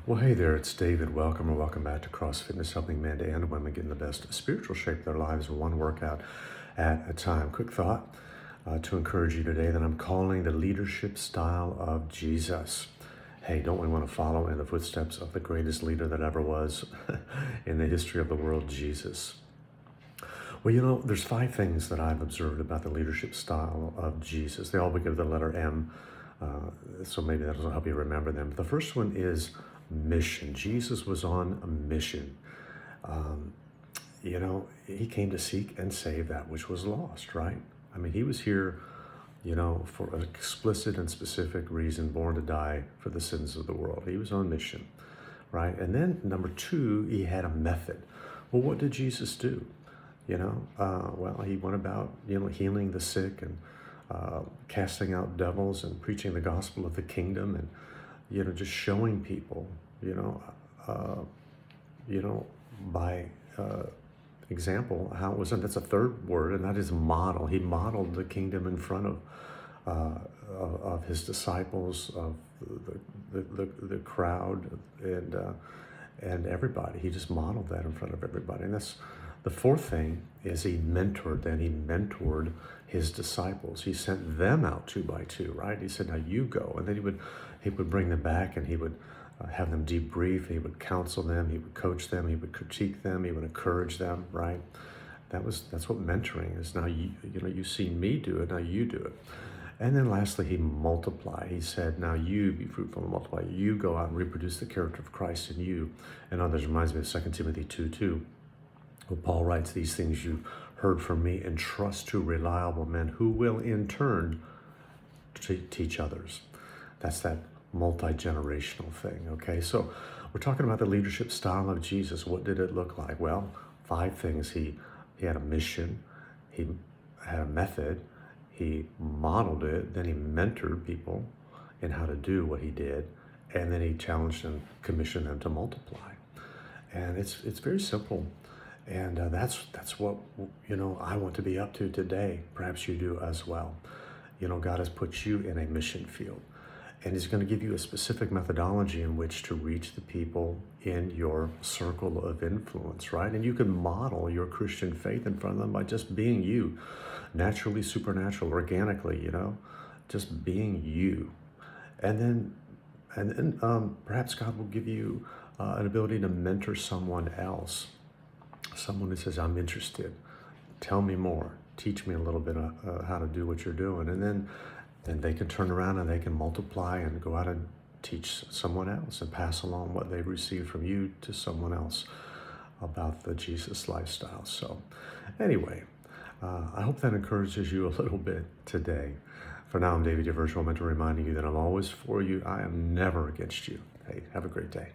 Well, hey there, it's David. Welcome or welcome back to Cross Fitness, helping men and women get in the best spiritual shape of their lives, one workout at a time. Quick thought to encourage you today that I'm calling the leadership style of Jesus. Hey, don't we want to follow in the footsteps of the greatest leader that ever was in the history of the world, Jesus? Well, there's 5 things that I've observed about the leadership style of Jesus. They all begin with the letter M, so maybe that'll help you remember them. The first one is mission. Jesus was on a mission. He came to seek and save that which was lost, right? I mean, he was here, for an explicit and specific reason, born to die for the sins of the world. He was on mission, right? And then number 2, he had a method. Well, what did Jesus do? He went about, healing the sick and casting out devils and preaching the gospel of the kingdom and, just showing people, by example, how it was. And that's a third word, and that is model. He modeled the kingdom in front of his disciples, of the crowd, and everybody. He just modeled that in front of everybody. And that's the fourth thing is he mentored his disciples. He sent them out 2 by 2, right? He said, now you go. And then he would bring them back, and he would have them debrief. He would counsel them. He would coach them. He would critique them. He would encourage them, right? That's what mentoring is. Now, you've seen me do it. Now you do it. And then lastly, he multiplied. He said, now you be fruitful and multiply. You go out and reproduce the character of Christ in you. And others reminds me of 2 Timothy 2:2. Well, Paul writes, these things you've heard from me entrust to reliable men who will in turn teach others. That's that multi-generational thing, okay? So we're talking about the leadership style of Jesus. What did it look like? Well, 5 things. He had a mission. He had a method. He modeled it. Then he mentored people in how to do what he did. And then he challenged and commissioned them to multiply. And it's very simple. And that's what, I want to be up to today. Perhaps you do as well. God has put you in a mission field, and he's going to give you a specific methodology in which to reach the people in your circle of influence, right? And you can model your Christian faith in front of them by just being you, naturally, supernatural, organically, just being you. And then perhaps God will give you an ability to mentor someone else. Someone who says, I'm interested, tell me more, teach me a little bit how to do what you're doing. And then they can turn around and they can multiply and go out and teach someone else and pass along what they've received from you to someone else about the Jesus lifestyle. So anyway, I hope that encourages you a little bit today. For now, I'm David, your virtual mentor, reminding you that I'm always for you. I am never against you. Hey, have a great day.